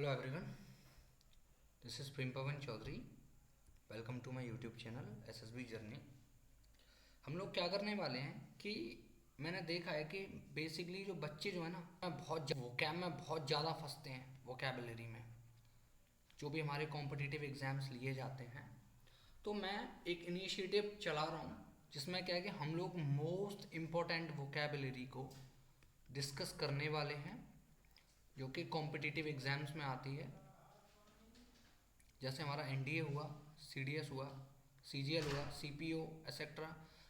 Hello everyone, this is Prem Pawan Chaudhary. Welcome to my YouTube channel SSB journey. हम लोग क्या करने वाले हैं कि मैंने देखा है कि बेसिकली जो बच्चे जो है ना वोकैब में बहुत ज़्यादा फंसते हैं। वोकैबलरी में जो भी हमारे कॉम्पिटिटिव एग्ज़ाम्स लिए जाते हैं, तो मैं एक इनिशिएटिव चला रहा हूँ जिसमें क्या है कि हम लोग मोस्ट इम्पोर्टेंट वोकैबलरी को डिस्कस करने वाले हैं जो कि कॉम्पिटिटिव एग्ज़ाम्स में आती है। जैसे हमारा एनडीए हुआ, सीडीएस हुआ, सीजीएल हुआ, सीपीओ एक्सेट्रा।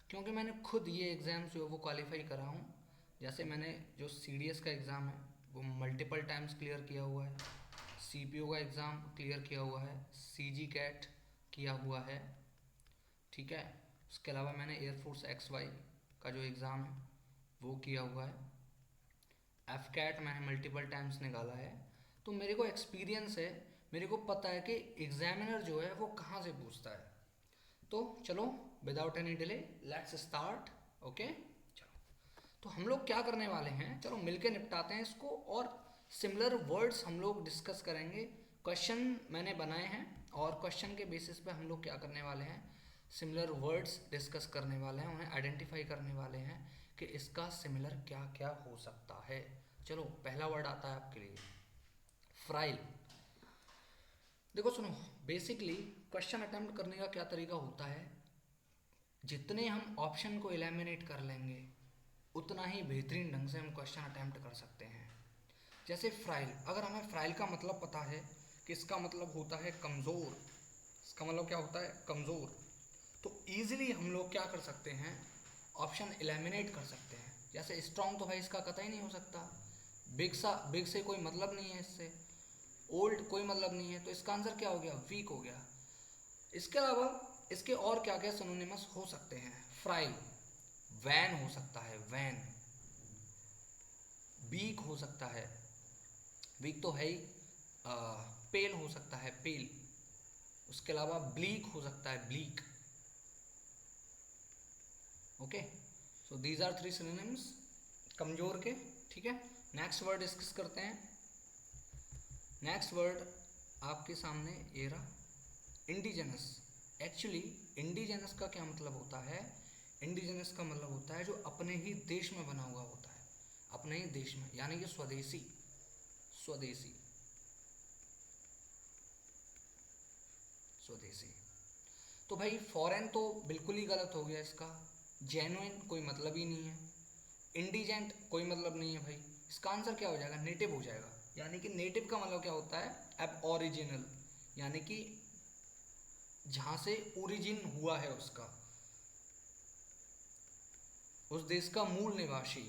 क्योंकि मैंने खुद ये एग्ज़ाम्स जो है वो क्वालिफाई करा हूँ। जैसे मैंने जो सीडीएस का एग्ज़ाम है वो मल्टीपल टाइम्स क्लियर किया हुआ है, सीपीओ का एग्ज़ाम क्लियर किया हुआ है, सीजी कैट किया हुआ है, ठीक है। उसके अलावा मैंने एयरफोर्स एक्स वाई का जो एग्ज़ाम है वो किया हुआ है। एफ कैट मैंने मल्टीपल टाइम्स निकाला है। तो मेरे को एक्सपीरियंस है, मेरे को पता है कि एग्जामिनर जो है वो कहाँ से पूछता है। तो चलो without any delay let's start. Okay, चलो तो हम लोग क्या करने वाले हैं, चलो मिलके निपटाते हैं इसको। और सिमिलर वर्ड्स हम लोग डिस्कस करेंगे। क्वेश्चन मैंने बनाए हैं और क्वेश्चन के बेसिस पे हम लोग क्या करने वाले हैं, सिमिलर वर्ड्स डिस्कस करने वाले हैं, उन्हें आइडेंटिफाई करने वाले हैं कि इसका सिमिलर क्या क्या हो सकता है। चलो पहला वर्ड आता है आपके लिए, फ्राइल। देखो सुनो, बेसिकली क्वेश्चन अटेम्प्ट करने का क्या तरीका होता है, जितने हम ऑप्शन को एलिमिनेट कर लेंगे उतना ही बेहतरीन ढंग से हम क्वेश्चन अटेम्प्ट कर सकते हैं। जैसे फ्राइल, अगर हमें फ्राइल का मतलब पता है कि इसका मतलब होता है कमज़ोर, इसका मतलब क्या होता है कमज़ोर, तो ईजिली हम लोग क्या कर सकते हैं, ऑप्शन एलिमिनेट कर सकते हैं। जैसे स्ट्रॉन्ग तो भाई इसका कतई नहीं हो सकता, बिग से कोई मतलब नहीं है इससे, ओल्ड कोई मतलब नहीं है, तो इसका आंसर क्या हो गया, वीक हो गया। इसके अलावा इसके और क्या क्या सिनोनिमस हो सकते हैं, फ्राइल, वैन हो सकता है, वैन, वीक हो सकता है, वीक तो है ही, पेल हो सकता है, पेल। उसके अलावा ब्लीक हो सकता है, bleak. Okay, so these are three synonyms कमजोर के, ठीक है। नेक्स्ट वर्ड डिस्कस करते हैं। नेक्स्ट वर्ड आपके सामने ये रहा, इंडिजिनस। एक्चुअली इंडिजिनस का क्या मतलब होता है, इंडिजिनस का मतलब होता है जो अपने ही देश में बना हुआ होता है, अपने ही देश में, यानी कि स्वदेशी, स्वदेशी, स्वदेशी। तो भाई फॉरेन तो बिल्कुल ही गलत हो गया इसका, जेन्युइन कोई मतलब ही नहीं है, इंडिजेंट कोई मतलब नहीं है भाई। इसका आंसर क्या हो जाएगा, नेटिव हो जाएगा। यानी कि नेटिव का मतलब क्या होता है, अब ओरिजिनल, यानी कि जहाँ से ओरिजिन हुआ है उसका, उस देश का मूल निवासी,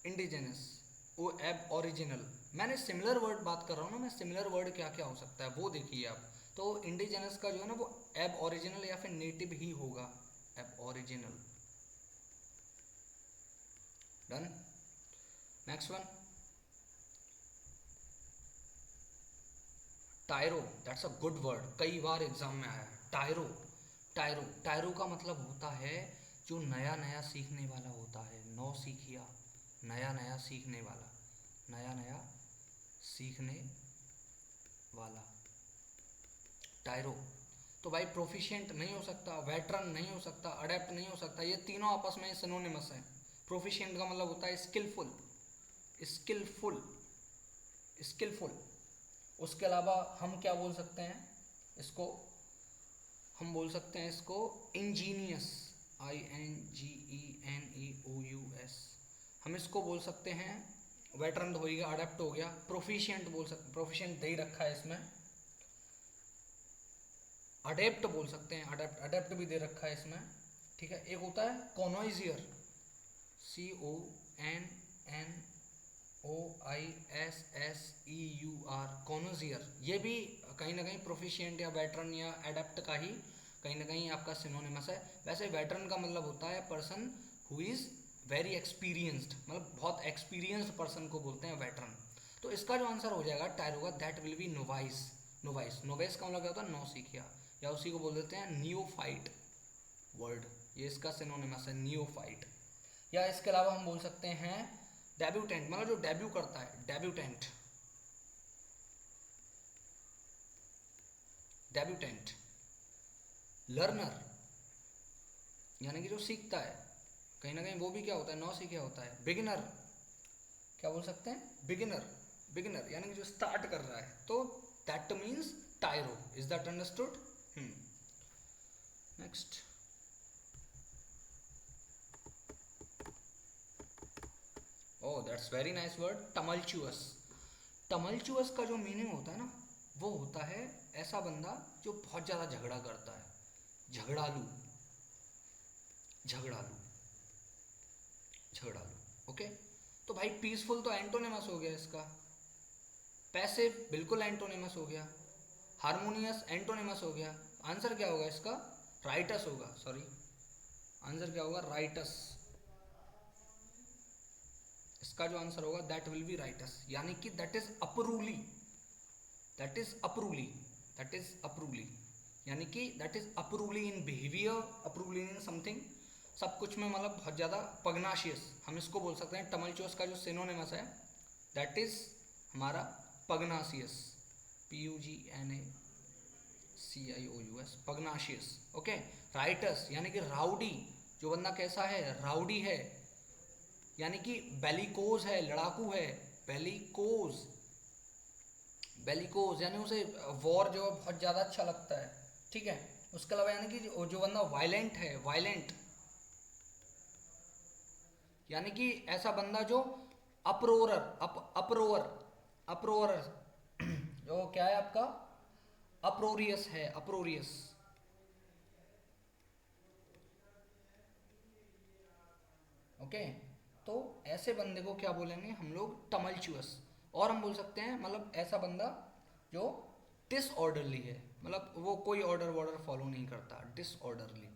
इंडिजिनस, वो एब ओरिजिनल। मैंने सिमिलर वर्ड बात कर रहा हूँ ना, मैं सिमिलर वर्ड क्या क्या हो सकता है वो देखिए आप। तो इंडिजिनस का जो है ना वो एब ओरिजिनल या फिर नेटिव ही होगा, एब original. Done. Next one, टायरो, that's a good word, कई बार एग्जाम में आया है टायरो। टायरो, टायरो का मतलब होता है जो नया नया सीखने वाला होता है, नौ सीखिया, नया नया सीखने वाला, नया नया सीखने वाला, टायरो। तो भाई प्रोफिशिएंट नहीं हो सकता, वेटरन नहीं हो सकता, अडेप्ट नहीं हो सकता, ये तीनों आपस में सिनोनिमस हैं। प्रोफिशिएंट का मतलब होता है स्किलफुल, स्किलफुल, स्किलफुल। उसके अलावा हम क्या बोल सकते हैं इसको, हम बोल सकते हैं इसको इंजीनियस, INGENEOUS। हम इसको बोल सकते हैं, वेटरन हो गया, अडेप्ट हो गया, प्रोफिशिएंट बोल सकते, प्रोफिशिएंट दे ही रखा है इसमें, अडेप्ट बोल सकते हैं, अडेप्ट, अडेप्ट भी दे रखा है इसमें, ठीक है। एक होता है कॉनोइजियर, CONOISSEUR, कॉनोजियर, ये भी कहीं ना कहीं प्रोफिशिएंट या वेटरन या एडेप्ट का ही कहीं ना कहीं आपका सिनोनिमस है। वैसे वेटरन का मतलब होता है person who is very experienced, मतलब बहुत एक्सपीरियंस्ड पर्सन को बोलते हैं वेटरन। तो इसका जो आंसर हो जाएगा टायरो का, that will be novice. Novice, novice का मतलब क्या होता है, नौसिखिया, या उसी को बोल देते हैं नियोफाइट वर्ड, ये इसका सिनोनिमस है नियोफाइट। या इसके अलावा हम बोल सकते हैं डेब्यूटेंट, मतलब जो डेब्यू करता है, डेब्यूटेंट, डेब्यूटेंट, लर्नर यानी कि जो सीखता है, कहीं ना कहीं वो भी क्या होता है, नौ सीखा होता है। बिगिनर, क्या बोल सकते हैं, बिगिनर, बिगिनर यानी कि जो स्टार्ट कर रहा है, तो that means tyro. Is that understood? Next, oh that's very nice word, tumultuous. Tumultuous का जो मीनिंग होता है ना, वो होता है ऐसा बंदा जो बहुत ज़्यादा झगड़ा करता है, झगड़ालू, झगड़ालू, झगड़ालू। ओके, तो भाई पीसफुल तो एंटोनिमस हो गया इसका, पैसिव बिल्कुल एंटोनिमस हो गया, हारमोनियस एंटोनिमस हो गया। आंसर क्या होगा इसका? राइटस होगा, सॉरी, आंसर क्या होगा? राइटस। इसका जो आंसर होगा दैट विल बी राइटस, यानी कि that is unruly, that is unruly, that is unruly, यानी कि that is unruly in behaviour, unruly in something, सब कुछ में मतलब बहुत ज़्यादा पगनाशियस, हम इसको बोल सकते हैं। टमल्चुअस का जो सिनोनिमस है दैट इज हमारा पगनाशियस, PUGNACIOUS, पगनाशियस। ओके, राइटस यानी कि राउडी, जो बंदा कैसा है, राउडी है, यानी कि बेलिकोज है, लड़ाकू है, बेलिकोज, बेलिकोज यानी उसे वॉर जो है बहुत ज़्यादा अच्छा लगता है, ठीक है। उसके अलावा यानी कि जो बंदा वायलेंट है, वायलेंट यानी कि ऐसा बंदा जो अप्रोरर, अप्रोवर, अप्रोरर जो क्या है आपका, अप्रोरियस है, अप्रोरियस। ओके, तो ऐसे बंदे को क्या बोलेंगे हम लोग? टमल्चुअस। और हम बोल सकते हैं मतलब ऐसा बंदा जो डिसऑर्डरली है, मतलब वो कोई ऑर्डर वॉर्डर फॉलो नहीं करता, डिसऑर्डरली।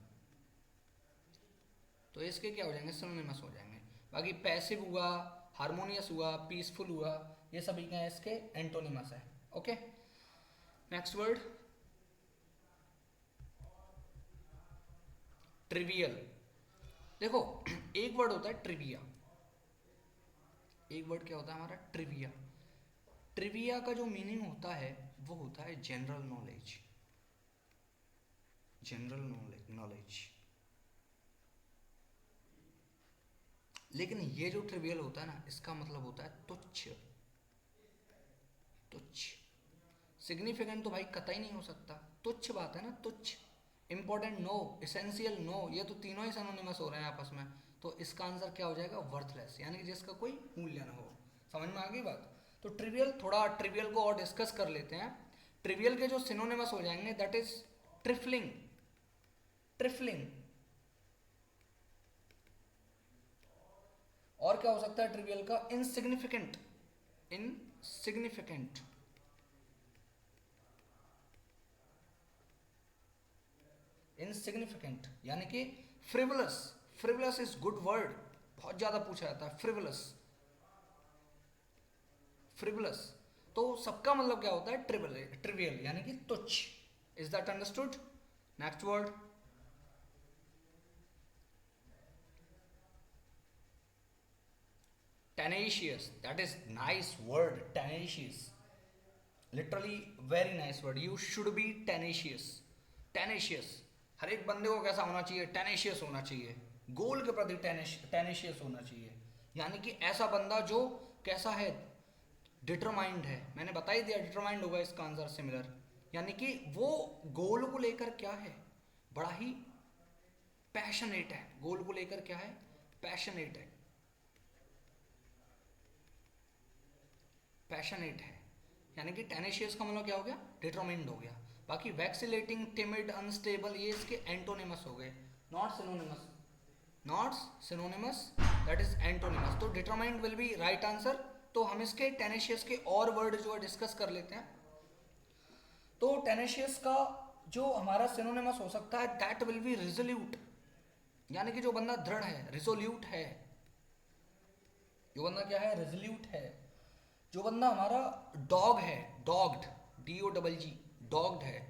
तो इसके क्या हो जाएंगे? सिनोनिमस हो जाएंगे। बाकी पैसिव हुआ, हारमोनियस हुआ, पीसफुल हुआ, ये सभी क्या है इसके एंटोनिमस है। Okay, next word, trivial. देखो एक वर्ड होता है ट्रिविया, एक वर्ड क्या होता है हमारा? ट्रिविया। ट्रिविया का जो मीनिंग होता है वो होता है जनरल नॉलेज, जनरल नॉलेज। लेकिन ये जो ट्रिवियल होता है ना, इसका मतलब होता है तुच्छ, तुच्छ। सिग्निफिकेंट तो भाई कतई नहीं हो सकता, तुच्छ बात है ना, तुच्छ। इंपॉर्टेंट नो, इसेंशियल नो, ये तो तीनों ही सिनोनिमस हो रहे हैं आपस में। तो इसका आंसर क्या हो जाएगा? वर्थलेस, यानी कि जिसका कोई मूल्य ना हो। समझ में आ गई बात? तो ट्रिवियल, थोड़ा ट्रिवियल को और डिस्कस कर लेते हैं। ट्रिवियल के जो सिनोनिमस हो जाएंगे दैट इज ट्रिफलिंग, ट्रिफलिंग। और क्या हो सकता है ट्रिवियल का? इनसिग्निफिकेंट, इनसिग्निफिकेंट, इनसिग्निफिकेंट यानी कि frivolous, frivolous is good word, बहुत ज्यादा पूछा जाता है फ्रिवलस, फ्रिवलस। तो सबका मतलब क्या होता है? ट्रिवियल, ट्रिवियल यानी कि तुच्छ। Is that understood? Next word, tenacious, that is nice word, tenacious, literally very nice word, you should be tenacious, tenacious। हर एक बंदे को कैसा होना चाहिए? टेनेशियस होना चाहिए, गोल के प्रति टेनेशियस होना चाहिए, यानी कि ऐसा बंदा जो कैसा है? डिटरमाइंड है, मैंने बता ही दिया डिटरमाइंड होगा इसका आंसर, सिमिलर, यानी कि वो गोल को लेकर क्या है? बड़ा ही पैशनेट है, गोल को लेकर क्या है? पैशनेट है, पैशनेट है, यानी कि टेनेशियस का मतलब क्या हो गया? डिटरमाइंड हो गया। बाकी वैक्सिलेटिंग, टिमिड, अनस्टेबल, ये इसके एंटोनिमस हो गए, not synonyms, not synonyms, that is antonyms. तो determined will be right answer. तो हम इसके टेनेशियस के और वर्ड जो है डिस्कस कर लेते हैं। तो टेनेशियस का जो हमारा सिनोनिमस हो सकता है दैट विल बी रिजोल्यूट, यानी कि जो बंदा दृढ़ है, रिजोल्यूट है, जो बंदा क्या है? रिजोल्यूट है। जो बंदा हमारा डॉग है, डॉग्ड, DOGG, डॉग्ड है।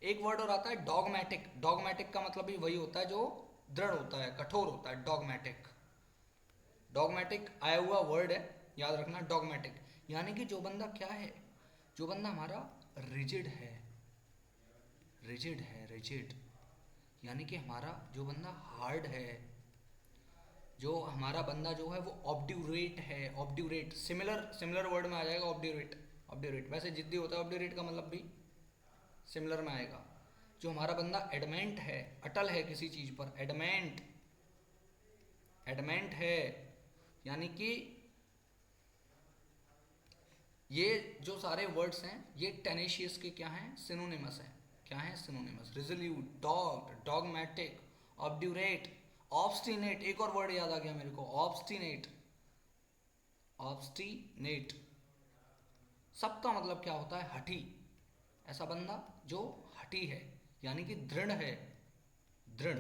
एक वर्ड और आता है डॉगमैटिक, डॉगमैटिक का मतलब भी वही होता है जो दृढ़ होता है, कठोर होता है, डॉगमैटिक। डॉगमैटिक आया हुआ वर्ड है, याद रखना, डॉगमैटिक। यानी कि जो बंदा क्या है? जो बंदा हमारा रिजिड है, रिजिड है, रिजिड यानी कि हमारा जो बंदा हार्ड है, जो हमारा बंदा जो है वो ऑब्ड्यूरेट है, ऑब्ड्यूरेट सिमिलर सिमिलर वर्ड में आ जाएगा ऑब्ड्यूरेट। ऑब्ड्यूरेट वैसे जिद्दी होता है, ऑब्ड्यूरेट का मतलब भी सिमिलर में आएगा। जो हमारा बंदा एडमेंट है, अटल है किसी चीज पर, एडमेंट, एडमेंट है यानी कि ये जो सारे वर्ड्स हैं ये टेनेशियस के क्या हैं, सिनोनिमस हैं। क्या हैं synonyms? Resolute, dog, dogmatic, obdurate, obstinate. एक और वर्ड याद आ गया मेरे को, ऑब्स्टिनेट, ऑब्स्टिनेट। सबका मतलब क्या होता है? हठी। ऐसा बंदा जो हठी है यानी कि दृढ़ है, दृढ़।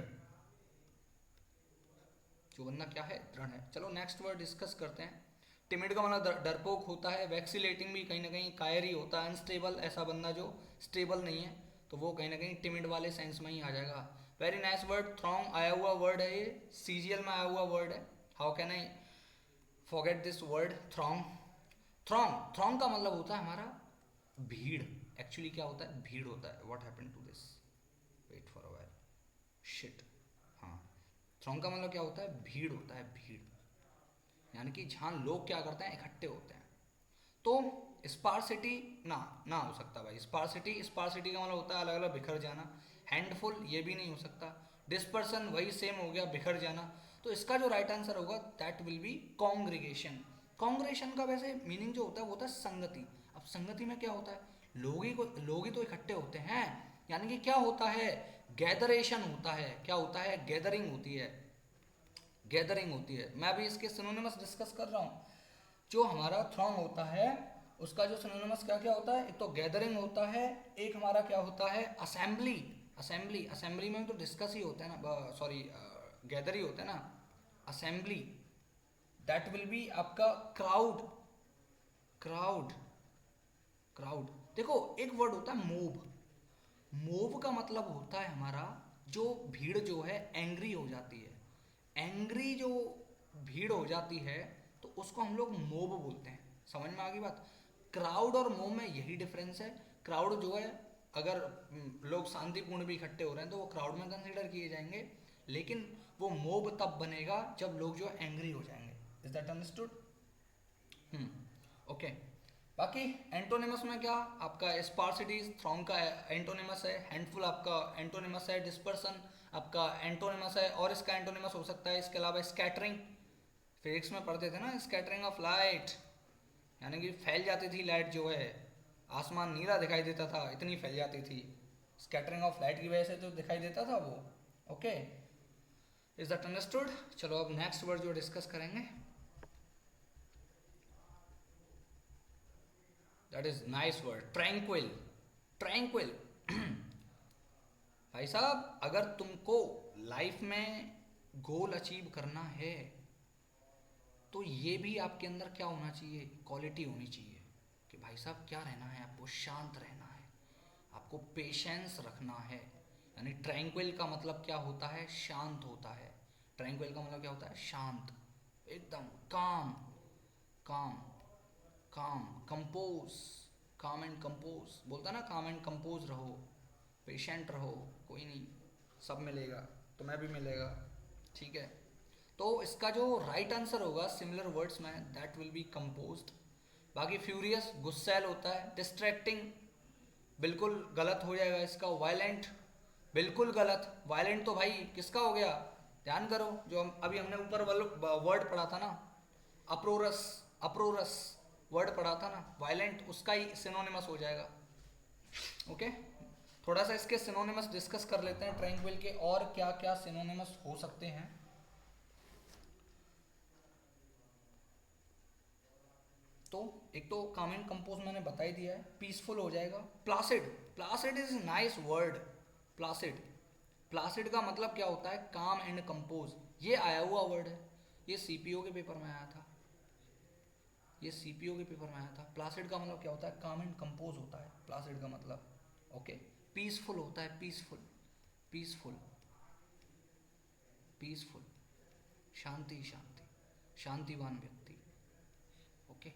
जो बंदा क्या है? दृढ़ है। चलो नेक्स्ट वर्ड डिस्कस करते हैं। टिमिड का मतलब डरपोक होता है, वैक्सीलेटिंग भी कहीं ना कहीं कायरी होता है, अनस्टेबल, ऐसा बंदा जो स्टेबल नहीं है, तो वो कहीं ना कहीं टिमिड वाले सेंस में ही आ जाएगा। वेरी नाइस वर्ड, थ्रॉन्ग आया हुआ वर्ड है, ये सीजीएल में आया हुआ वर्ड है। How can I forget this word throng? Throng, throng का मतलब होता है हमारा भीड़। एक्चुअली क्या होता है? भीड़ होता है। What happened to this? Wait for a while, shit. हाँ, थ्रॉन्ग का मतलब क्या होता है? भीड़ होता है, भीड़ यानी कि जहाँ लोग क्या करते हैं? इकट्ठे होते हैं। तो स्पार्सिटी ना ना हो सकता भाई, स्पार्सिटी, स्पार्सिटी का मतलब होता है अलग अलग बिखर जाना। हैंडफुल ये भी नहीं हो सकता। डिस्पर्सन वही सेम हो गया, बिखर जाना। तो इसका जो राइट आंसर होगा दैट विल बी कॉन्ग्रीगेशन। कॉन्ग्रेशन का वैसे मीनिंग जो होता है वो होता है संगति। अब संगति में क्या होता है? लोग ही तो इकट्ठे होते हैं, यानी कि क्या होता है? गैदरेशन होता है। क्या होता है? गैदरिंग होती है, गैदरिंग होती है। मैं अभी इसके सिनोनिमस डिस्कस कर रहा हूँ। जो हमारा थ्रॉन्ग होता है उसका जो सिनोनिमस क्या क्या होता है? एक तो गैदरिंग होता है, एक हमारा क्या होता है? असेंबली। असेंबली, असेंबली में तो डिस्कस ही होता है ना, सॉरी गैदर ही होता है ना, असेंबली। दैट विल बी आपका क्राउड, क्राउड, क्राउड। देखो एक वर्ड होता है मोब। मोब का मतलब होता है हमारा जो भीड़ जो है एंग्री हो जाती है। एंग्री जो भीड़ हो जाती है तो उसको हम लोग मोब बोलते हैं। समझ में आ गई बात? क्राउड और मोब में यही डिफरेंस है। क्राउड जो है, अगर लोग शांतिपूर्ण भी इकट्ठे हो रहे हैं तो वो क्राउड में कंसिडर किए जाएंगे, लेकिन वो मोब तब बनेगा जब लोग जो एंग्री हो जाएंगे। Is that understood? ओके। बाकी एंटोनिमस में क्या आपका? स्पार्सिटी थ्रॉन्ग का एंटोनिमस है, हैंडफुल आपका एंटोनिमस है, डिस्पर्सन आपका एंटोनिमस है, और इसका एंटोनिमस हो सकता है इसके अलावा स्कैटरिंग। फिजिक्स में पढ़ते थे ना, स्कैटरिंग ऑफ लाइट, यानी कि फैल जाती थी लाइट जो है, आसमान नीला दिखाई देता था, इतनी फैल जाती थी। स्कैटरिंग ऑफ लाइट की वजह से तो दिखाई देता था वो। Okay, is that understood? चलो अब नेक्स्ट वर्ड जो डिस्कस करेंगे, that is nice word, tranquil. Tranquil भाई साहब, अगर तुमको लाइफ में गोल अचीव करना है तो ये भी आपके अंदर क्या होना चाहिए? क्वालिटी होनी चाहिए कि भाई साहब क्या रहना है? आपको शांत रहना है, आपको पेशेंस रखना है। यानी ट्रैंक्विल का मतलब क्या होता है? शांत होता है। ट्रैंक्विल का मतलब क्या होता है? शांत, एकदम काम, काम, काम, कंपोज, काम एंड कंपोज बोलता है ना, काम एंड कंपोज रहो, पेशेंट रहो, कोई नहीं, सब मिलेगा, तुम्हें भी मिलेगा। ठीक है, तो इसका जो राइट आंसर होगा सिमिलर वर्ड्स में दैट विल बी कंपोज्ड। बाकी फ्यूरियस गुस्सैल होता है, डिस्ट्रैक्टिंग बिल्कुल गलत हो जाएगा इसका, वायलेंट बिल्कुल गलत। वायलेंट तो भाई किसका हो गया? ध्यान करो, जो अभी हमने ऊपर वर्ड पढ़ा था ना, अप्रोरस, अप्रोरस वर्ड पढ़ा था ना, वायलेंट, उसका ही सिनोनिमस हो जाएगा। ओके, थोड़ा सा इसके सिनोनिमस डिस्कस कर लेते हैं ट्रैंक्विल के, और क्या क्या सिनोनिमस हो सकते हैं। तो एक तो काम एंड कंपोज मैंने बता ही दिया है, पीसफुल हो जाएगा। Placid, placid is nice word, placid. Placid का मतलब क्या होता है? काम एंड कंपोज। ये आया हुआ वर्ड है, ये सीपीओ के पेपर में आया था, ये सीपीओ के पेपर में आया था। प्लासिड का मतलब क्या होता है? काम एंड कंपोज होता है प्लासिड का मतलब। ओके, पीसफुल होता है, पीसफुल, पीसफुल, पीसफुल, शांति, शांति, शांतिवान व्यक्ति। ओके,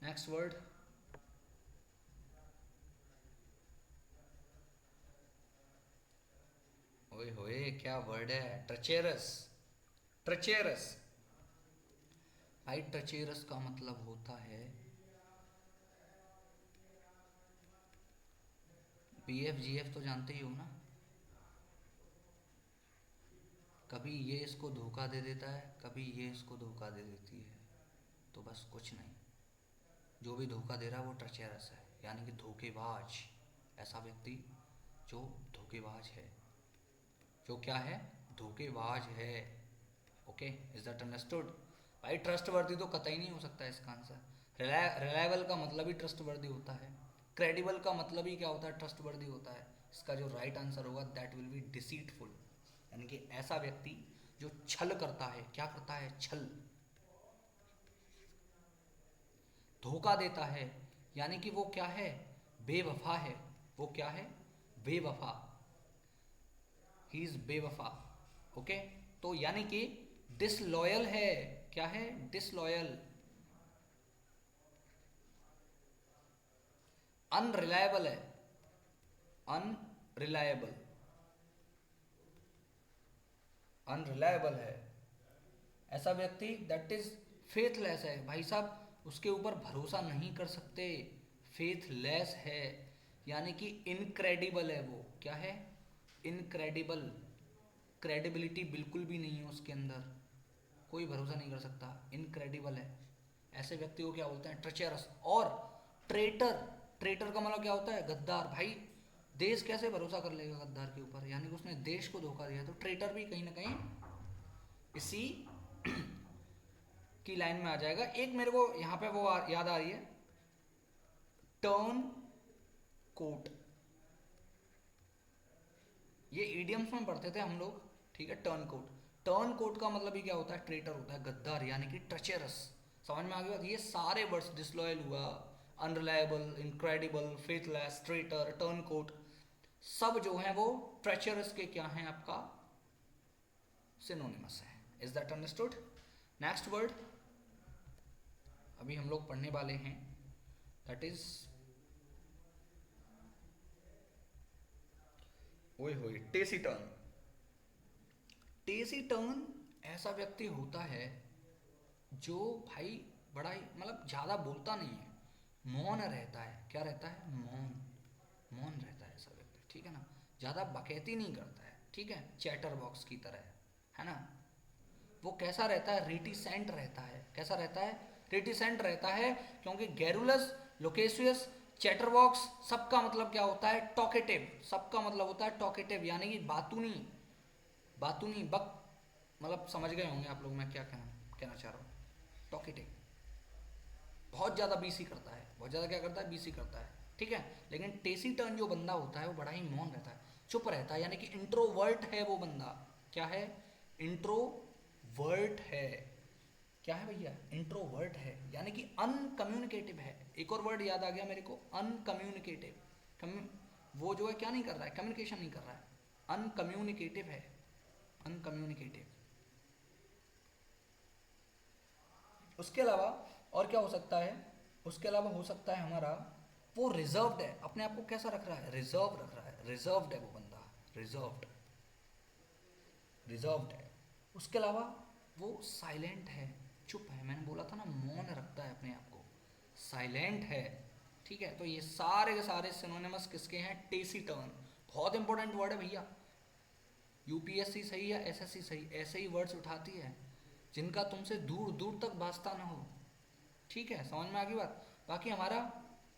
नेक्स्ट वर्ड, होए क्या वर्ड है, ट्रचेरस। ट्रचेरस भाई, ट्रचेरस का मतलब होता है BF GF तो जानते ही हो ना। कभी ये इसको धोखा दे देता है, कभी ये इसको धोखा दे देती है, तो बस कुछ नहीं, जो भी धोखा दे रहा है वो ट्रचेरस है, यानी कि धोखेबाज। ऐसा व्यक्ति जो धोखेबाज है, जो क्या है, धोखेबाज है। Okay, is that understood. भाई ट्रस्टवर्दी तो कतई नहीं हो सकता है इसका आंसर। रिलायबल का मतलब ही ट्रस्टवर्दी होता है, क्रेडिबल का मतलब ही क्या होता है, ट्रस्टवर्दी होता है। इसका जो राइट आंसर होगा दैट विल बी डिसीटफुल, यानी कि ऐसा व्यक्ति जो छल करता है, क्या करता है, छल, धोखा देता है, यानी कि वो क्या है, बेवफा है। वो क्या है, बेवफा, ही इज बेवफा। ओके, तो यानी कि डिसलॉयल है, क्या है, डिसलॉयल। अनरिलायबल है, अनरिलायबल, अनरिलायबल है ऐसा व्यक्ति, दैट इज फेथलेस है भाई साहब, उसके ऊपर भरोसा नहीं कर सकते, फेथलेस है, यानी कि इनक्रेडिबल है। वो क्या है, इनक्रेडिबल, क्रेडिबिलिटी बिल्कुल भी नहीं है उसके अंदर, कोई भरोसा नहीं कर सकता, इनक्रेडिबल है। ऐसे व्यक्ति को क्या बोलते हैं, ट्रचेरस। और ट्रेटर, ट्रेटर का मतलब क्या होता है, गद्दार। भाई देश कैसे भरोसा कर लेगा गद्दार के ऊपर, यानी कि उसने देश को धोखा दिया, तो ट्रेटर भी कहीं ना कहीं इसी की लाइन में आ जाएगा। एक मेरे को यहाँ पे वो याद आ रही है, टर्न कोट, ये ईडियम्स में पढ़ते थे हम लोग, ठीक है, टर्न कोट। टर्न कोट का मतलब ही क्या होता है, ट्रेटर होता है, गद्दार, यानी कि ट्रचेरस। समझ में आ गया। ये सारे वर्ड्स, डिसलॉयल हुआ, unreliable, incredible, faithless, traitor, turncoat, सब जो है वो ट्रेचरस के क्या हैं, आपका सिनोनिमस है। Is that understood. Next word अभी हम लोग पढ़ने वाले हैं, दैट इज, ओए होए, टेसिटर्न। टेसिटर्न ऐसा व्यक्ति होता है जो भाई बड़ा ही मतलब ज़्यादा बोलता नहीं है, मौन रहता है। क्या रहता है, मौन, मौन रहता है ऐसा व्यक्ति, ठीक है ना, ज़्यादा बकैती नहीं करता है, ठीक है, चैटर बॉक्स की तरह, है ना। वो कैसा रहता है, रिटिसेंट रहता है। कैसा रहता है, रिटिसेंट रहता है, क्योंकि गैरुलस, लोकेशियस, चैटरबॉक्स, सबका मतलब क्या होता है, टॉकेटिव। सबका मतलब होता है टॉकेटिव, यानी कि बातूनी, बातूनी बक, मतलब समझ गए होंगे आप लोग मैं क्या कहना चाह रहा हूँ। टॉकेटिव, बहुत ज़्यादा बीसी करता है, बहुत ज़्यादा क्या करता है, बीसी करता है, ठीक है। लेकिन टेसी टर्न जो बंदा होता है वो बड़ा ही मौन रहता है, चुप रहता है, यानी कि इंट्रोवर्ट है वो बंदा। क्या है, इंट्रोवर्ट है। क्या है भैया, इंट्रोवर्ट है, यानी कि अनकम्युनिकेटिव है। एक और वर्ड याद आ गया मेरे को, अनकम्युनिकेटिव। वो जो है क्या नहीं कर रहा है, कम्युनिकेशन नहीं कर रहा है, अनकम्युनिकेटिव है, अनकम्युनिकेटिव। उसके अलावा और क्या हो सकता है, उसके अलावा हो सकता है हमारा, वो रिजर्व्ड है, अपने आप को कैसा रख रहा है, रिजर्व रख रहा है, रिजर्व्ड है वो बंदा, रिजर्व्ड, रिजर्व्ड है। उसके अलावा वो साइलेंट है, चुप है, मैंने बोला था ना, मौन रखता है अपने आप को, साइलेंट है, ठीक है। तो ये सारे के सारे सिनोनिमस किसके हैं, टेसिटर्न। बहुत इंपॉर्टेंट वर्ड है भैया, यूपीएससी सही या एसएससी सही, ऐसे ही वर्ड्स उठाती है जिनका तुमसे दूर दूर तक वास्ता ना हो, ठीक है, समझ में आ गई बात। बाकी हमारा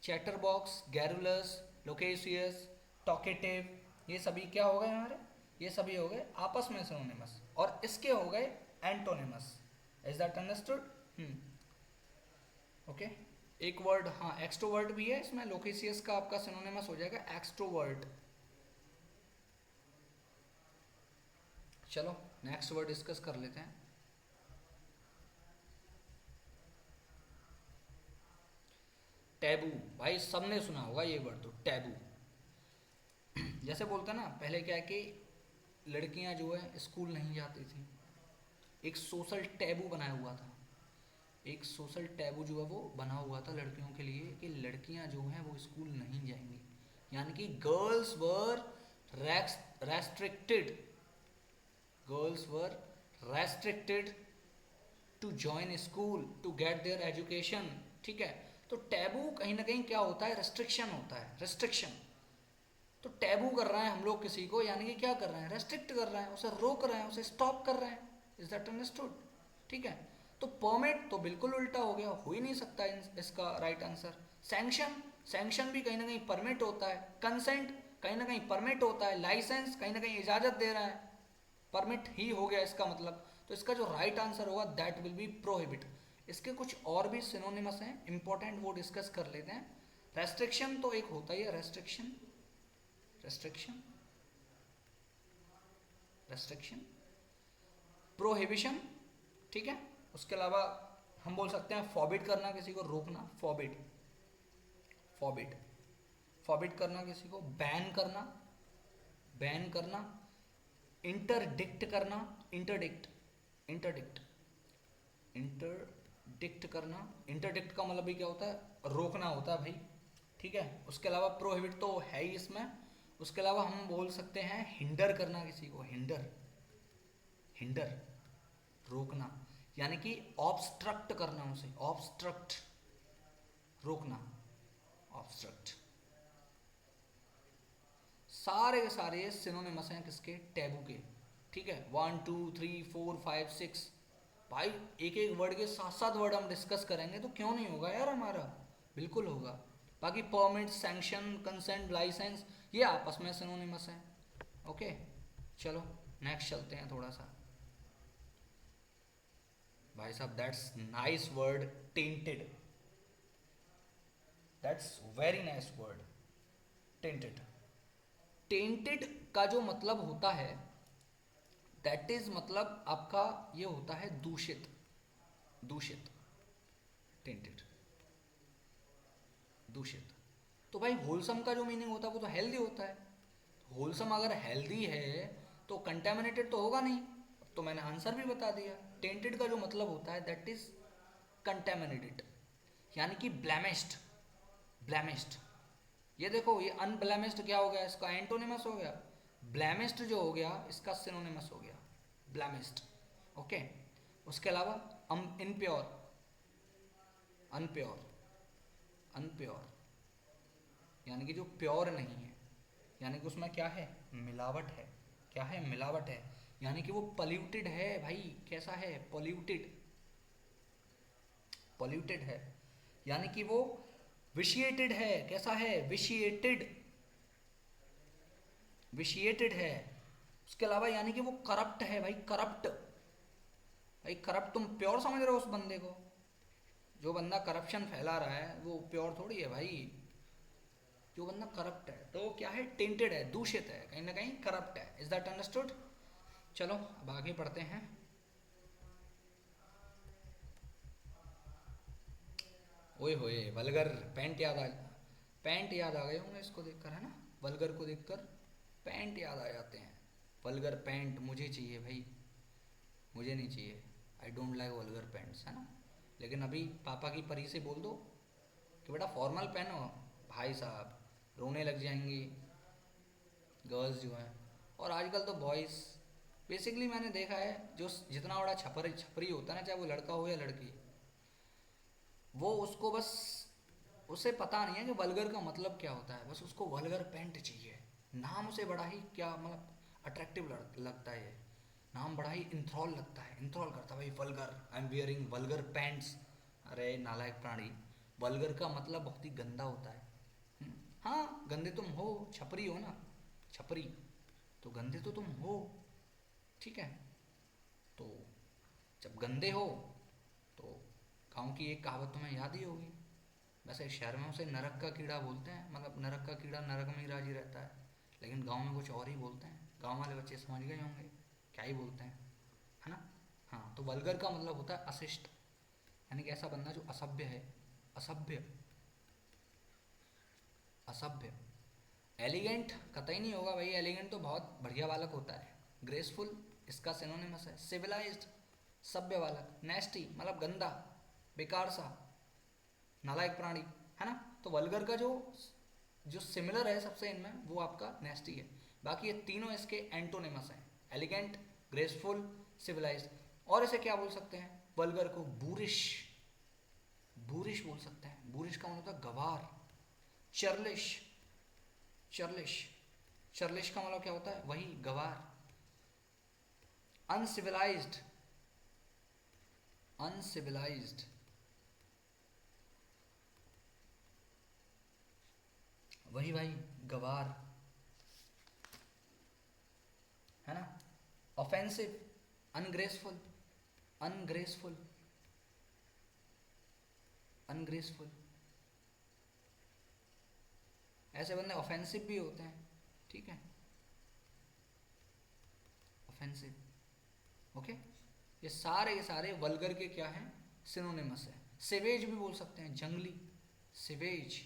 chatter box, garrulous, loquacious, talkative, ये सभी क्या हो गए हमारे, ये सभी हो गए आपस में सिनोनिमस, और इसके हो गए antonyms. Is that understood. Okay, एक वर्ड, हाँ, एक्सट्रोवर्ट भी है इसमें, लोकेशियस का आपका सिनोनिमस हो जाएगा एक्सट्रोवर्ट। चलो नेक्स्ट वर्ड डिस्कस कर लेते हैं। टैबू, भाई सबने सुना होगा ये वर्ड, तो टैबू। जैसे बोलते हैं ना, पहले क्या है कि लड़कियां जो है स्कूल नहीं जाती थी, एक सोशल टैबू बनाया हुआ था, एक सोशल टैबू जो है वो बना हुआ था लड़कियों के लिए, कि लड़कियां जो हैं वो स्कूल नहीं जाएंगी, यानी कि girls were restricted, girls were restricted to join school to get their education. ठीक है, तो टैबू कहीं ना कहीं क्या होता है, रेस्ट्रिक्शन होता है, रेस्ट्रिक्शन। तो टैबू कर रहे हैं हम लोग किसी को, यानी कि क्या कर रहे हैं, रेस्ट्रिक्ट कर रहे हैं, उसे रोक रहे हैं, उसे स्टॉप कर रहे हैं। Is that understood? ठीक है, तो परमिट तो बिल्कुल उल्टा हो गया, हो ही नहीं सकता इसका राइट आंसर। सैंक्शन, सैंक्शन भी कहीं ना कहीं परमिट होता है। कंसेंट कहीं ना कहीं परमिट होता है। लाइसेंस कहीं ना कहीं इजाजत दे रहा है, परमिट ही हो गया इसका मतलब। तो इसका जो राइट आंसर होगा दैट विल बी प्रोहिबिट। इसके कुछ और भी सिनोनिमस हैं इंपॉर्टेंट, वो डिस्कस कर लेते हैं। रेस्ट्रिक्शन तो एक होता ही है, रेस्ट्रिक्शन, रेस्ट्रिक्शन, रेस्ट्रिक्शन, प्रोहिबिशन। ठीक है, उसके अलावा हम बोल सकते हैं फॉरबिड करना, किसी को रोकना, फॉरबिड, फॉरबिड, फॉरबिड करना किसी को, बैन करना, बैन करना, इंटरडिक्ट करना, इंटरडिक्ट, इंटरडिक्ट, इंटरडिक्ट करना। इंटरडिक्ट का मतलब भी क्या होता है, रोकना होता है भाई। ठीक है, उसके अलावा प्रोहिबिट तो है ही इसमें। उसके अलावा हम बोल सकते हैं हिंडर करना किसी को, हिंडर, हिंडर, रोकना, यानी कि ऑब्स्ट्रक्ट करना उसे, ऑब्स्ट्रक्ट, रोकना, ऑब्स्ट्रक्ट। सारे के सारे सिनोनिमस हैं किसके, टैबू के। ठीक है, 1 2 3 4 5 6, भाई एक एक वर्ड के 7 7 वर्ड हम डिस्कस करेंगे तो क्यों नहीं होगा यार हमारा, बिल्कुल होगा। बाकी परमिट, सैंक्शन, कंसेंट, लाइसेंस, ये आपस में सिनोनिमस हैं। ओके, चलो नेक्स्ट चलते हैं थोड़ा सा। भाई साहब that's nice word, tainted, that's very nice word, tainted. Tainted का जो मतलब होता है दैट इज मतलब आपका ये होता है दूषित, दूषित, टेंटेड, दूषित। तो भाई होलसम का जो मीनिंग होता है वो तो हेल्दी होता है। होलसम अगर हेल्दी है तो कंटेमिनेटेड तो होगा नहीं। तो मैंने आंसर भी बता दिया। टेंटेड का जो मतलब होता है दैट इज कंटेमिनेटेड, यानी कि ब्लैमिश्ड, ब्लैमिश्ड। ये देखो, ये अनब्लैमिश्ड क्या हो गया, इसका एंटोनिमस हो गया। ब्लैमिश्ड जो हो गया इसका सिनोनिमस हो गया, ब्लैमिश्ड। ओके, उसके अलावा इनप्योर, अनप्योर, अनप्योर, यानी कि जो प्योर नहीं है, यानी कि उसमें क्या है, मिलावट है। क्या है, मिलावट है, यानी कि वो पॉल्यूटेड है भाई। कैसा है, पॉल्यूटेड, पॉल्यूटेड है, यानी कि वो विशिएटेड है। कैसा है, विशिएटेड, विशिएटेड है। उसके अलावा यानी कि वो करप्ट है भाई, करप्ट। भाई करप्ट तुम प्योर समझ रहे हो उस बंदे को, जो बंदा करप्शन फैला रहा है वो प्योर थोड़ी है भाई। जो बंदा करप्ट है तो क्या है, टेंटेड है, दूषित है, कहीं ना कहीं करप्ट है। Is that understood? चलो अब आगे बढ़ते हैं। ओए होए, वल्गर पैंट याद आ, पैंट याद आ गए होंगे इसको देखकर, है ना। वल्गर को देखकर पैंट याद आ जाते हैं। वल्गर पैंट मुझे चाहिए भाई, मुझे नहीं चाहिए। I don't like vulgar pants, है ना। लेकिन अभी पापा की परी से बोल दो कि बेटा फॉर्मल पहनो, भाई साहब रोने लग जाएंगी गर्ल्स जो हैं। और आजकल तो बॉयज़, बेसिकली मैंने देखा है जो जितना बड़ा छपरी छपरी होता है ना, चाहे वो लड़का हो या लड़की, वो उसको बस, उसे पता नहीं है कि वल्गर का मतलब क्या होता है, बस उसको वल्गर पैंट चाहिए। नाम उसे बड़ा ही क्या मतलब अट्रैक्टिव लगता है ये नाम, बड़ा ही इंथ्रॉल लगता है, इंथ्रॉल करता है भाई, vulgar, I am wearing vulgar pants. अरे नालायक प्राणी, वल्गर का मतलब बहुत ही गंदा होता है। हाँ गंदे तुम हो, छपरी हो ना, छपरी, तो गंदे तो तुम हो। ठीक है, तो जब गंदे हो तो गाँव की एक कहावत तुम्हें याद ही होगी। वैसे शहर में उसे नरक का कीड़ा बोलते हैं, मतलब नरक का कीड़ा नरक में ही राजी रहता है। लेकिन गांव में कुछ और ही बोलते हैं, गांव वाले बच्चे समझ गए होंगे क्या ही बोलते हैं, है ना। हाँ, तो वल्गर का मतलब होता है अशिष्ट, यानी कि ऐसा बंदा जो असभ्य है, असभ्य, असभ्य। एलिगेंट कतई नहीं होगा भाई, एलिगेंट तो बहुत बढ़िया बालक होता है। ग्रेसफुल इसका सिनोनिमस है। सिविलाइज्ड सभ्य बालक। नेस्टी मतलब गंदा, बेकार सा, नालायक प्राणी, है ना। तो वल्गर का जो जो सिमिलर है सबसे इनमें वो आपका नेस्टी है। बाकी ये तीनों इसके एंटोनिमस हैं। Elegant graceful, civilised. और इसे क्या बोल सकते हैं, वल्गर को बूरिश, बूरिश बोल सकते हैं। बूरिश का मतलब होता है गवार। चर्लिश, चर्लिश, चर्लिश का मतलब क्या होता है, वही गवार। अनसिविलाइज्ड, अनसिविलाइज्ड, वही भाई गवार, है ना। ऑफेंसिव, अनग्रेसफुल, अनग्रेसफुल, अनग्रेसफुल, ऐसे बंदे ऑफेंसिव भी होते हैं, ठीक है, ऑफेंसिव। ओके, ये सारे वल्गर के क्या हैं, सिनोनिमस है। सिवेज भी बोल सकते हैं, जंगली, सिवेज,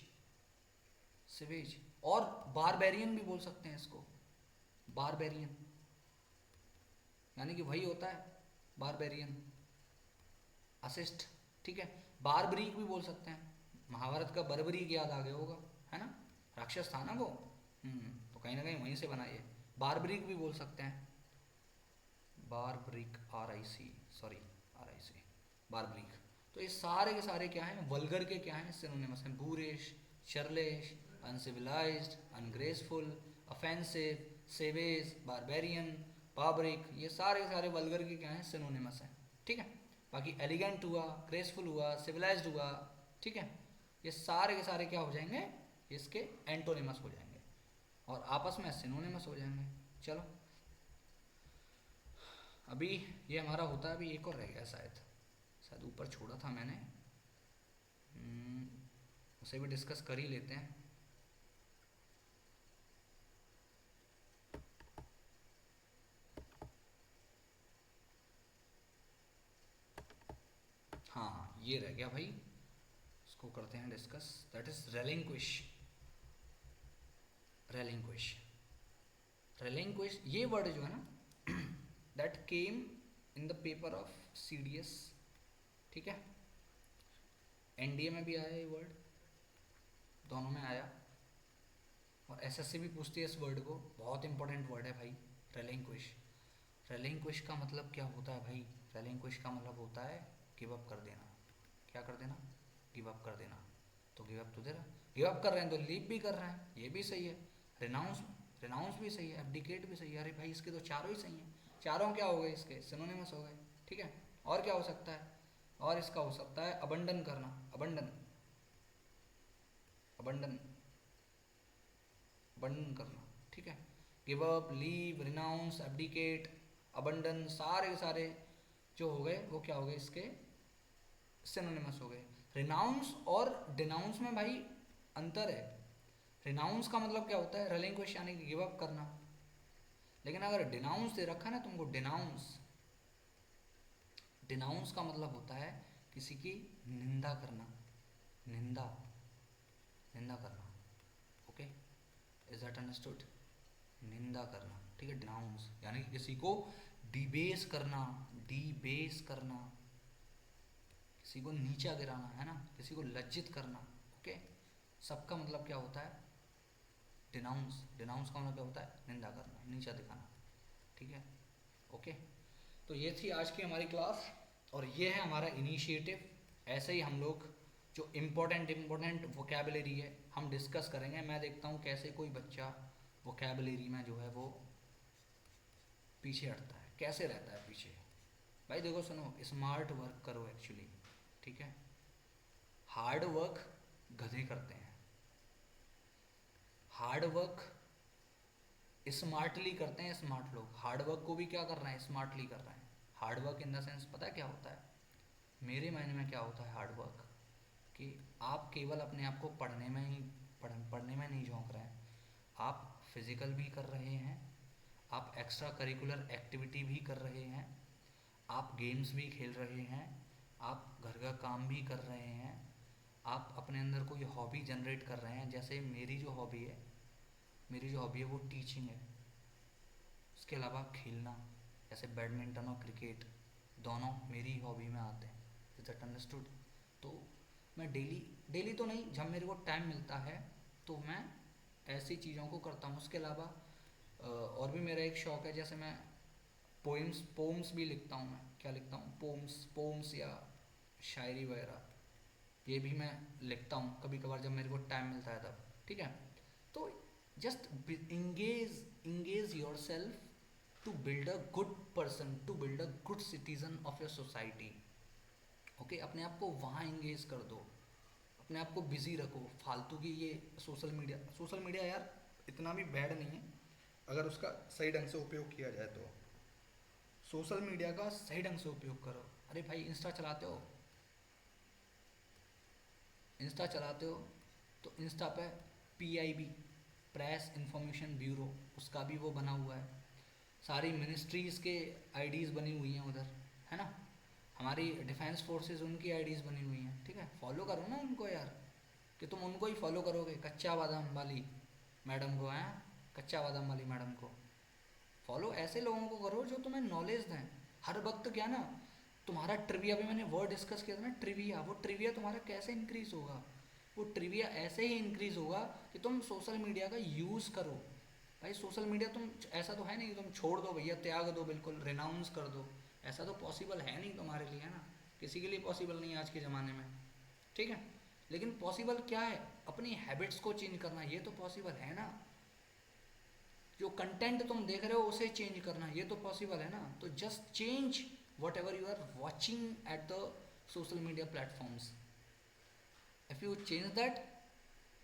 सिवेज। और बारबेरियन भी बोल सकते हैं इसको, बारबेरियन, यानी कि वही होता है बारबेरियन, असिस्ट, ठीक है। बारबरीक भी बोल सकते हैं, महाभारत का बर्बरीक याद आ गया होगा, है ना, राक्षस था ना वो। तो कहीं ना कहीं वहीं से बना ये। बारबरीक भी बोल सकते हैं, barbaric, R I C, sorry, R I C, barbaric. तो ये सारे के सारे क्या हैं, वल्गर के क्या हैं, सिनोनिमस हैं। Boorish, churlish, uncivilised, ungraceful, offensive, savage, barbarian, barbaric, ये सारे के सारे वल्गर के क्या हैं, सिनोनिमस हैं, ठीक है। बाकी एलिगेंट हुआ, ग्रेसफुल हुआ, सिविलाइज्ड हुआ, ठीक है, ये सारे के सारे क्या हो जाएंगे, इसके एंटोनिमस हो जाएंगे और आपस में सिनोनिमस हो जाएंगे। चलो, अभी ये हमारा होता है, अभी एक और रह गया शायद, शायद ऊपर छोड़ा था मैंने, उसे भी डिस्कस कर ही लेते हैं। हाँ, ये रह गया भाई, इसको करते हैं discuss, that is relinquish. Relinquish, relinquish, ये वर्ड जो है ना, that came in the paper of CDS, ठीक है, एनडीए में भी आया ये वर्ड, दोनों में आया, और एसएससी भी पूछती है इस वर्ड को, बहुत इंपॉर्टेंट वर्ड है भाई, रेलिंक्विश। रेलिंक्विश का मतलब क्या होता है भाई, रेलिंक्विश का मतलब होता है गिव अप कर देना। क्या कर देना, गिव अप कर देना। तो गिव अप तो दे रहा, गिव अप कर रहे हैं तो लीव भी कर रहे हैं, ये भी सही है। रिनाउंस, रिनाउंस भी सही है, एब्डिकेट भी सही है। अरे भाई इसके तो चारों ही सही हैं, चारों क्या हो गए इसके, सिनोनिमस हो गए, ठीक है। और क्या हो सकता है, और इसका हो सकता है अबंडन करना, अबंडन, अबंडन, अबंडन करना, ठीक है। Give up, leave, renounce, abdicate, abandon, सारे के सारे जो हो गए वो क्या हो गए, इसके सिनोनिमस हो गए। रिनाउंस और डिनाउंस में भाई अंतर है। रिनाउंस का मतलब क्या होता है, रेलिंक्विश यानी कि गिव अप करना, लेकिन अगर डिनाउंस दे रखा है ना तुमको, डिनाउंस, डिनाउंस का मतलब होता है किसी की निंदा करना, निंदा, निंदा करना, ओके, इज दैट अंडरस्टूड, निंदा करना, ठीक है। डिनाउंस यानी कि किसी को डिबेस करना, डिबेस करना, किसी को नीचा गिराना, है ना, किसी को लज्जित करना, ओके। सबका मतलब क्या होता है, डिनाउंस, डिनाउंस का मतलब क्या होता है, निंदा करना, नीचा दिखाना, ठीक है, ओके। तो ये थी आज की हमारी क्लास, और ये है हमारा इनिशिएटिव। ऐसे ही हम लोग जो इम्पोर्टेंट इम्पोर्टेंट वोकेबलरी है हम डिस्कस करेंगे। मैं देखता हूँ कैसे कोई बच्चा वोकेबलरी में जो है वो पीछे हटता है, कैसे रहता है पीछे। भाई देखो सुनो, स्मार्ट वर्क करो एक्चुअली, ठीक है। हार्ड वर्क गधे करते हैं, हार्ड वर्क स्मार्टली करते हैं स्मार्ट लोग। हार्ड वर्क को भी क्या कर रहे हैं, स्मार्टली कर रहे हैं। Hard work in the sense पता है क्या होता है, मेरे मायने में क्या होता है हार्ड वर्क, कि आप केवल अपने आप को पढ़ने में ही पढ़ने में नहीं झोंक रहे हैं, आप फिजिकल भी कर रहे हैं, आप एक्स्ट्रा करिकुलर एक्टिविटी भी कर रहे हैं, आप गेम्स भी खेल रहे हैं, आप घर का काम भी कर रहे हैं, आप अपने अंदर कोई हॉबी जनरेट कर रहे हैं। जैसे मेरी जो हॉबी है, मेरी जो हॉबी है वो टीचिंग है, उसके अलावा खेलना, जैसे बैडमिंटन और क्रिकेट दोनों मेरी हॉबी में आते हैं। Is that understood. तो मैं डेली, डेली तो नहीं, जब मेरे को टाइम मिलता है तो मैं ऐसी चीज़ों को करता हूँ। उसके अलावा और भी मेरा एक शौक़ है, जैसे मैं पोम्स भी लिखता हूँ मैं, क्या लिखता हूँ, पोम्स या शायरी वगैरह, ये भी मैं लिखता हूँ कभी कभार जब मेरे को टाइम मिलता है तब, ठीक है। तो just engage yourself to build a good person, to build a good citizen of your society. Okay, अपने आप को वहाँ इंगेज कर दो, अपने आप को बिजी रखो। फालतू की ये सोशल मीडिया यार इतना भी बैड नहीं है अगर उसका सही ढंग से उपयोग किया जाए तो। सोशल मीडिया का सही ढंग से उपयोग करो। अरे भाई इंस्टा चलाते हो तो इंस्टा पे PIB, प्रेस इंफॉर्मेशन ब्यूरो, उसका भी वो बना हुआ है। सारी मिनिस्ट्रीज़ के आईडीज़ बनी हुई हैं उधर, है ना। हमारी डिफेंस फोर्सेस उनकी आईडीज़ बनी हुई हैं, ठीक है। फॉलो करो ना उनको यार, कि तुम उनको ही फॉलो करोगे, कच्चा बादाम वाली मैडम को, हैं कच्चा बादाम वाली मैडम को फॉलो। ऐसे लोगों को करो जो तुम्हें नॉलेज दें हर वक्त। क्या ना, तुम्हारा ट्रिविया भी मैंने वर्ड डिस्कस किया था ना, ट्रिविया, वो ट्रिविया तुम्हारा कैसे इंक्रीज होगा? वो ट्रिविया ऐसे ही इंक्रीज होगा कि तुम सोशल मीडिया का यूज़ करो। भाई सोशल मीडिया तुम, ऐसा तो है नहीं कि तुम छोड़ दो भैया, त्याग दो, बिल्कुल रिनाउंस कर दो। ऐसा तो पॉसिबल है नहीं तुम्हारे लिए, है ना। किसी के लिए पॉसिबल नहीं है आज के ज़माने में, ठीक है। लेकिन पॉसिबल क्या है, अपनी हैबिट्स को चेंज करना, ये तो पॉसिबल है ना। जो कंटेंट तुम देख रहे हो उसे चेंज करना, ये तो पॉसिबल है ना। तो just change whatever you are watching at the social media platforms. If you change that,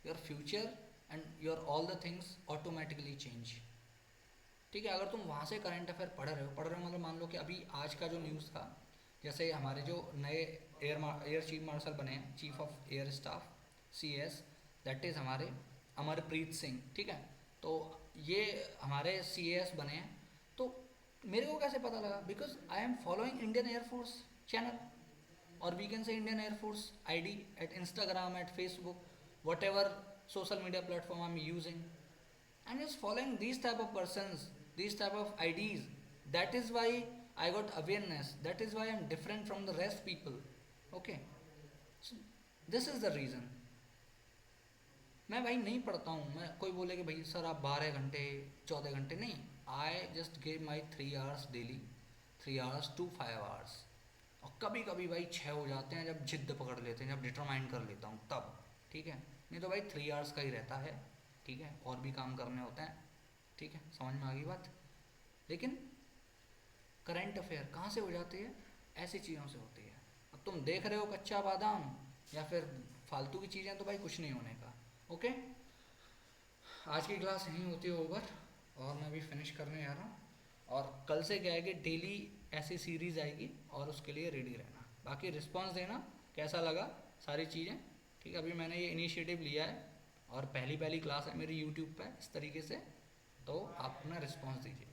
your future and your all the things automatically change, ठीक है। अगर तुम वहाँ से करंट अफेयर पढ़ रहे हो मतलब मान लो कि अभी आज का जो न्यूज़ था, जैसे हमारे जो नए एयर चीफ मार्शल बने हैं, chief of air staff, CS, that is हमारे अमरप्रीत सिंह, ठीक है। तो ये हमारे CAS बने हैं। तो मेरे को कैसे पता लगा? Because I am following Indian Air Force channel, और we can say Indian Air Force ID at Instagram, at Facebook, whatever social media platform I'm using. I'm just following these type of persons, these type of IDs. That is why I got awareness, that is why I'm different from the rest people, okay. So this is the reason। मैं भाई नहीं पढ़ता हूँ, मैं कोई बोले कि भाई सर आप 12 घंटे 14 घंटे, नहीं। I just give my 3 hours daily, 3 hours to 5 hours। और कभी कभी भाई 6 हो जाते हैं जब जिद पकड़ लेते हैं, जब डिटरमाइन कर लेता हूँ तब, ठीक है। नहीं तो भाई 3 hours का ही रहता है, ठीक है। और भी काम करने होते हैं, ठीक है। समझ में आ गई बात। लेकिन करंट अफेयर कहाँ से हो जाती है? ऐसी चीज़ों से होती है। अब तुम देख रहे हो कच्चा बादाम या फिर फालतू की चीज़ें, तो भाई कुछ नहीं होने का, ओके। आज की क्लास यहीं होती है ओवर, और मैं भी फिनिश करने जा रहा हूँ। और कल से क्या है कि डेली ऐसी सीरीज़ आएगी, और उसके लिए रेडी रहना। बाकी रिस्पांस देना कैसा लगा सारी चीज़ें, ठीक है। अभी मैंने ये इनिशिएटिव लिया है और पहली क्लास है मेरी यूट्यूब पे इस तरीके से, तो आप अपना रिस्पांस दीजिए।